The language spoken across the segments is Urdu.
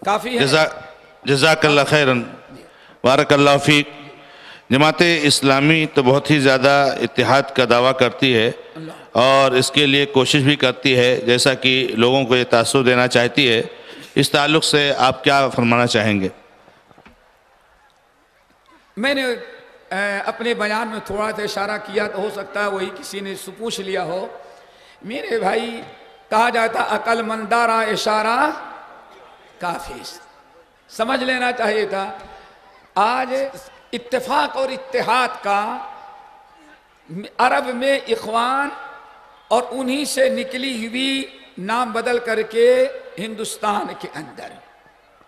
کافی ہے؟ جزاک اللہ خیرن، بارک اللہ فیک۔ جماعت اسلامی تو بہت ہی زیادہ اتحاد کا دعویٰ کرتی ہے اور اس کے لیے کوشش بھی کرتی ہے، جیسا کہ لوگوں کو یہ تاثر دینا چاہتی ہے۔ اس تعلق سے آپ کیا فرمانا چاہیں گے؟ میں نے اپنے بیان میں تھوڑا سا اشارہ کیا، تو ہو سکتا ہے وہی کسی نے پوچھ لیا ہو۔ میرے بھائی، کہا جاتا عقل مندارا اشارہ کافی، سمجھ لینا چاہیے تھا۔ آج اتفاق اور اتحاد کا عرب میں اخوان اور انہی سے نکلی ہوئی نام بدل کر کے ہندوستان کے اندر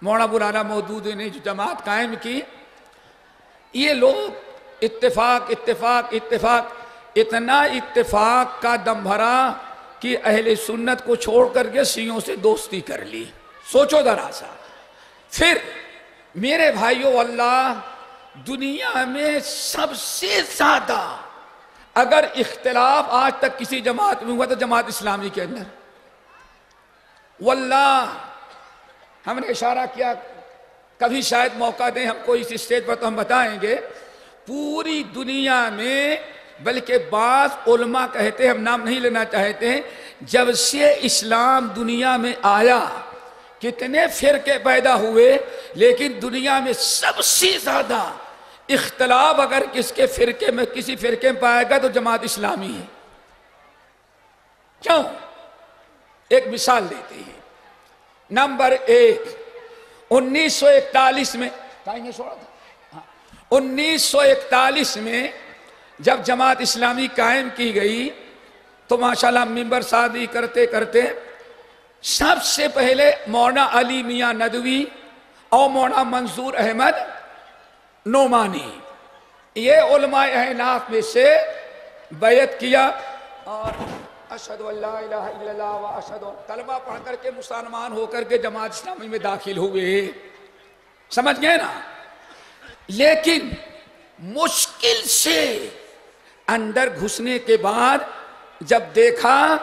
مولانا مولانا مودودی نے جو جماعت قائم کی، یہ لوگ اتفاق اتفاق اتفاق، اتنا اتفاق کا دم بھرا کہ اہل سنت کو چھوڑ کر کے شیعوں سے دوستی کر لی۔ سوچو ذرا سا۔ پھر میرے بھائیو، اللہ دنیا میں سب سے زیادہ اگر اختلاف آج تک کسی جماعت میں ہوا تو جماعت اسلامی کے اندر۔ واللہ ہم نے اشارہ کیا، کبھی شاید موقع دیں ہم کو اس اسٹیج پر تو ہم بتائیں گے، پوری دنیا میں، بلکہ بعض علماء کہتے ہیں، ہم نام نہیں لینا چاہتے ہیں، جب سے اسلام دنیا میں آیا کتنے فرقے پیدا ہوئے، لیکن دنیا میں سب سے زیادہ اختلاف اگر کسی فرقے میں پائے گا تو جماعت اسلامی ہے۔ کیوں؟ ایک مثال دیتے ہیں۔ نمبر 1، 1941 میں 1941 میں جب جماعت اسلامی قائم کی گئی تو ماشاءاللہ ممبر سازی کرتے کرتے سب سے پہلے مولانا علی میاں ندوی اور مولانا منظور احمد نعمانی، یہ علماء احناف میں سے بیعت کیا اور اشہد ان لا الہ الا اللہ و اشہد کلمہ پڑھ کر کے مسلمان ہو کر کے جماعت اسلامی میں داخل ہوئے۔ سمجھ گئے نا؟ لیکن مشکل سے اندر گھسنے کے بعد جب دیکھا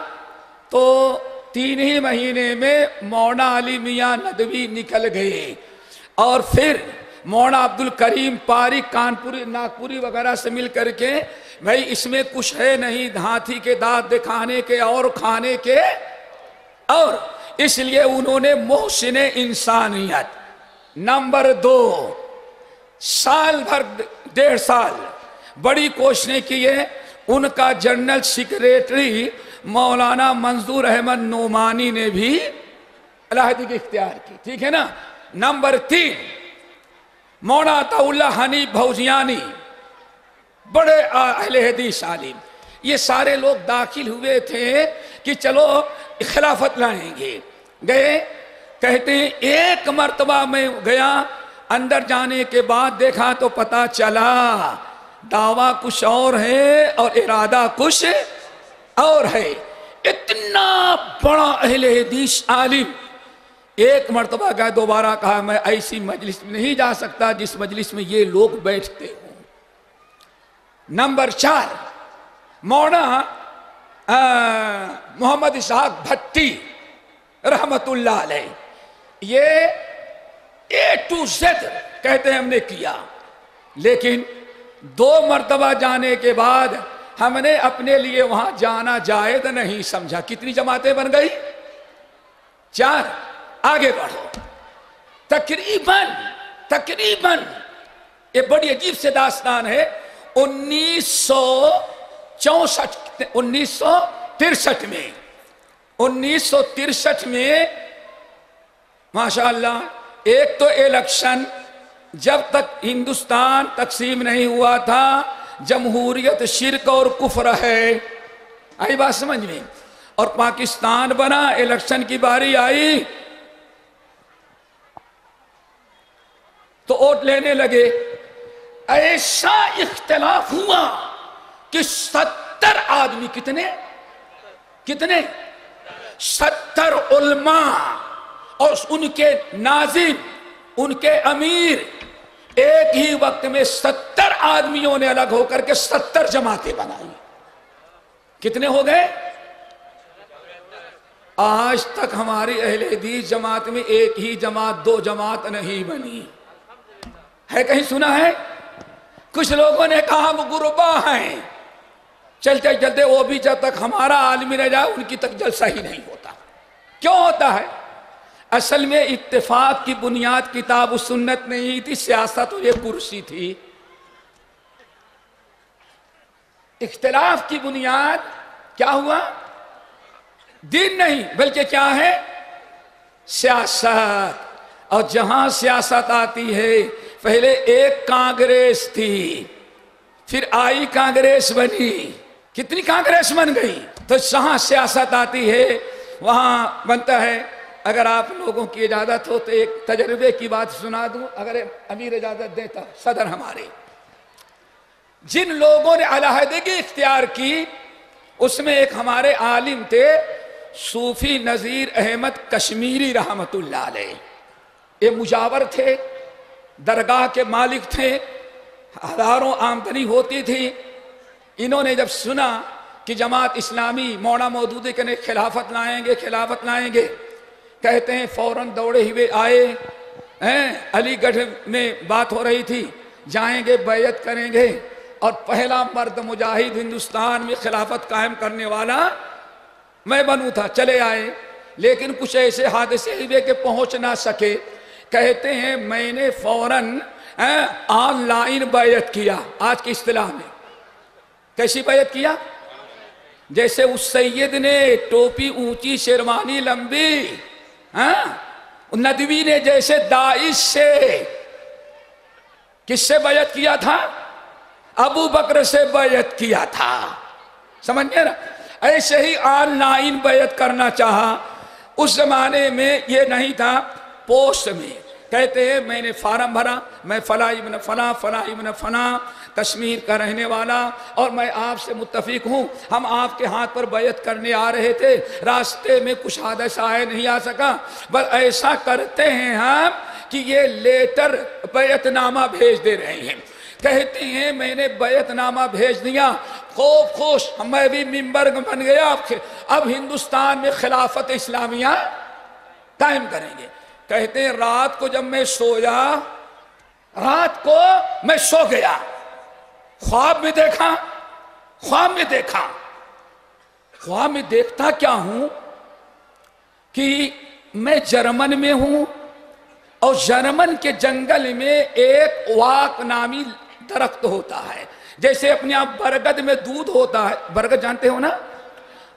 تو 3 ہی مہینے میں مولانا علی میاں ندوی نکل گئے، اور پھر مولانا عبدالکریم پاری کانپوری ناگپوری وغیرہ سے مل کر کے، بھائی اس میں کچھ ہے نہیں، ہاتھی کے دانت دکھانے کے اور کھانے کے، اور اس لیے انہوں نے محسن انسانیت۔ نمبر 2، سال بھر 1.5 سال بڑی کوششیں کی ہے، ان کا جنرل سیکریٹری مولانا منظور احمد نعمانی نے بھی علیحدگی اختیار کی، ٹھیک ہے نا۔ نمبر 3، مولانا عطا اللہ حنیف بھوزیانی، بڑے اہل حدیث عالم، یہ سارے لوگ داخل ہوئے تھے کہ چلو خلافت لائیں گے۔ گئے، کہتے ہیں 1 مرتبہ میں گیا، اندر جانے کے بعد دیکھا تو پتا چلا دعویٰ کچھ اور ہے اور ارادہ کچھ اور ہے۔ اتنا بڑا اہل حدیث عالم 1 مرتبہ گئے، دوبارہ کہا میں ایسی مجلس میں نہیں جا سکتا جس مجلس میں یہ لوگ بیٹھتے ہوں۔ نمبر 4، مولانا محمد اسحاق بھٹی رحمت اللہ علیہ، یہ A to Z کہتے ہیں ہم نے کیا، لیکن 2 مرتبہ جانے کے بعد ہم نے اپنے لیے وہاں جانا جائز نہیں سمجھا۔ کتنی جماعتیں بن گئی؟ 4۔ آگے بڑھو۔ تقریباً یہ بڑی عجیب سے داستان ہے، 1963 میں ماشاءاللہ ایک تو الیکشن، جب تک ہندوستان تقسیم نہیں ہوا تھا جمہوریت شرک اور کفر ہے، آئی بات سمجھ میں، اور پاکستان بنا، الیکشن کی باری آئی تو ووٹ لینے لگے، ایسا اختلاف ہوا کہ 70 آدمی، کتنے 70 علماء اور ان کے ناظم، ان کے امیر، ایک ہی وقت میں 70 آدمیوں نے الگ ہو کر کے 70 جماعتیں بنائی۔ کتنے ہو گئے؟ آج تک ہماری اہل حدیث جماعت میں ایک ہی جماعت، دو جماعت نہیں بنی ہے۔ کہیں سنا ہے؟ کچھ لوگوں نے کہا ہم غربا ہیں، چلتے چلتے وہ بھی جب تک ہمارا عالمی رہ جائے ان کی تک جلسہ ہی نہیں ہوتا۔ کیوں ہوتا ہے؟ اصل میں اتفاق کی بنیاد کتاب و سنت نہیں تھی، سیاست اور یہ کرسی تھی۔ اختلاف کی بنیاد کیا ہوا؟ دین نہیں بلکہ کیا ہے؟ سیاست۔ اور جہاں سیاست آتی ہے، پہلے ایک کانگریس تھی، پھر آئی کانگریس بنی، کتنی کانگریس بن گئی؟ تو جہاں سیاست آتی ہے وہاں بنتا ہے۔ اگر آپ لوگوں کی اجازت ہو تو ایک تجربے کی بات سنا دوں، اگر امیر اجازت دیتا، صدر ہمارے، جن لوگوں نے علیحدگی اختیار کی اس میں ایک ہمارے عالم تھے صوفی نذیر احمد کشمیری رحمت اللہ علیہ۔ یہ مجاور تھے، درگاہ کے مالک تھے، ہزاروں آمدنی ہوتی تھی۔ انہوں نے جب سنا کہ جماعت اسلامی مولانا مودودی کے نے خلافت لائیں گے، کہتے ہیں فوراً دوڑے ہوئے آئے۔ علی گڑھ میں بات ہو رہی تھی، جائیں گے بیعت کریں گے، اور پہلا مرد مجاہد ہندوستان میں خلافت قائم کرنے والا میں بنوں تھا۔ چلے آئے، لیکن کچھ ایسے حادثے ہوئے کہ پہنچ نہ سکے۔ کہتے ہیں میں نے فوراً آن لائن بیعت کیا۔ آج کی اصطلاح میں کیسی بیعت کیا؟ جیسے اس سید نے ٹوپی اونچی شیروانی لمبی، ندوی نے جیسے داعش سے، کس سے بیعت کیا تھا؟ ابو بکر سے بیعت کیا تھا۔ سمجھ گئے نا؟ ایسے ہی آن لائن بیعت کرنا چاہا۔ اس زمانے میں یہ نہیں تھا، پوسٹ میں کہتے ہیں میں نے فارم بھرا، میں فلاں ابن فلاں فلاں ابن فلاں کشمیر کا رہنے والا، اور میں آپ سے متفق ہوں، ہم آپ کے ہاتھ پر بیعت کرنے آ رہے تھے، راستے میں کچھ حادثہ آئے، نہیں آ سکا، بس ایسا کرتے ہیں ہم کہ یہ لیٹر بیعت نامہ بھیج دے رہے ہیں۔ کہتے ہیں میں نے بیعت نامہ بھیج دیا، خوب خوش، میں بھی ممبر بن گیا، اب ہندوستان میں خلافت اسلامیہ قائم کریں گے۔ کہتے ہیں رات کو جب میں سویا، رات کو میں سو گیا، خواب میں دیکھتا کیا ہوں کہ میں جرمن میں ہوں، اور جرمن کے جنگل میں ایک واق نامی درخت ہوتا ہے، جیسے اپنے آپ برگد میں دودھ ہوتا ہے، برگد جانتے ہو نا،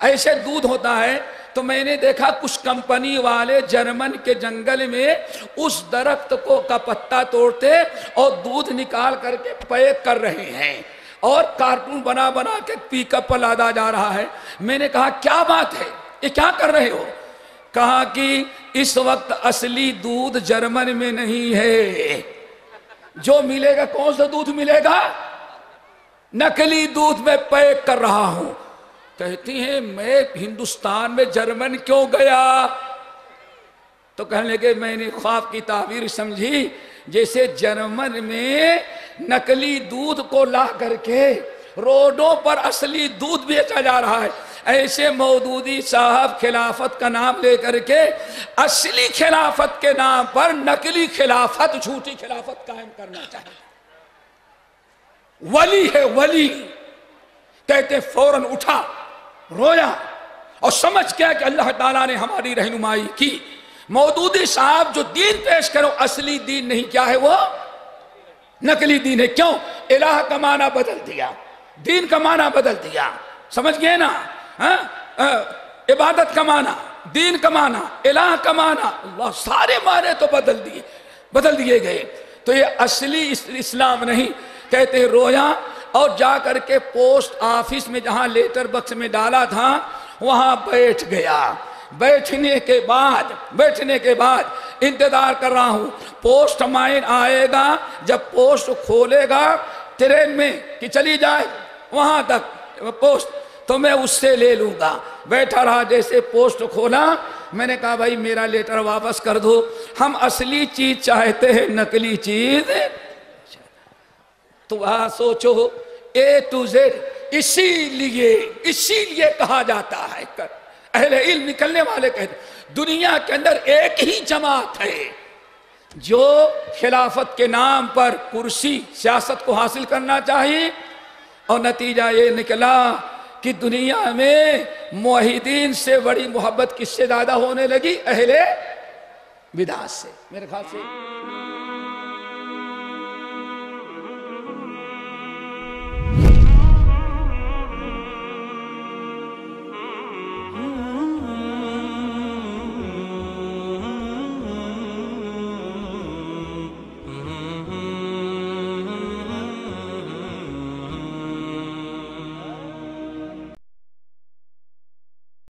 ایسے دودھ ہوتا ہے۔ تو میں نے دیکھا کچھ کمپنی والے جرمن کے جنگل میں اس درخت کا پتا توڑتے اور دودھ نکال کر کے پیک کر رہے ہیں، اور کارٹون بنا بنا کے پک اپ پر لادا جا رہا ہے۔ میں نے کہا کیا بات ہے، یہ کیا کر رہے ہو؟ کہا کہ اس وقت اصلی دودھ جرمن میں نہیں ہے، جو ملے گا کون سا دودھ ملے گا؟ نقلی دودھ میں پیک کر رہا ہوں۔ کہتی ہیں میں ہندوستان میں جرمن کیوں گیا؟ تو کہنے لگے میں نے خواب کی تعبیر سمجھی، جیسے جرمن میں نقلی دودھ کو لا کر کے روڈوں پر اصلی دودھ بیچا جا رہا ہے، ایسے مودودی صاحب خلافت کا نام لے کر کے اصلی خلافت کے نام پر نقلی خلافت، جھوٹی خلافت قائم کرنا چاہتے ہیں۔ ولی ہے ولی، کہتے فوراً اٹھا، رویا اور سمجھ گیا کہ اللہ تعالیٰ نے ہماری رہنمائی کی۔ مودودی صاحب جو دین پیش کرو اصلی دین نہیں، کیا ہے وہ؟ نقلی دین ہے۔ کیوں؟ الہ کا معنی بدل دیا، دین کا معنی بدل دیا، سمجھ گئے نا؟ عبادت کا معنی، دین کا معنی، الہ کا معنی، اللہ، سارے معنی تو بدل دیے گئے۔ تو یہ اصلی اسلام نہیں۔ کہتے رویا اور جا کر کے پوسٹ آفس میں جہاں لیٹر بکس میں ڈالا تھا وہاں بیٹھ گیا۔ بیٹھنے کے بعد انتظار کر رہا ہوں، پوسٹ مین آئے گا، جب پوسٹ کھولے گا ٹرین میں کہ چلی جائے وہاں تک پوسٹ، تو میں اس سے لے لوں گا۔ بیٹھا رہا، جیسے پوسٹ کھولا میں نے کہا بھائی میرا لیٹر واپس کر دو، ہم اصلی چیز چاہتے ہیں، نقلی چیز۔ تو وہاں سوچو اے ٹو زیڈ، اسی لیے کہا جاتا ہے اہل علم نکلنے والے کہتے ہیں دنیا کے اندر ایک ہی جماعت ہے جو خلافت کے نام پر کرسی سیاست کو حاصل کرنا چاہیے، اور نتیجہ یہ نکلا کہ دنیا میں موحدین سے بڑی محبت کس سے زیادہ ہونے لگی؟ اہل بدعت سے. میرے خیال سے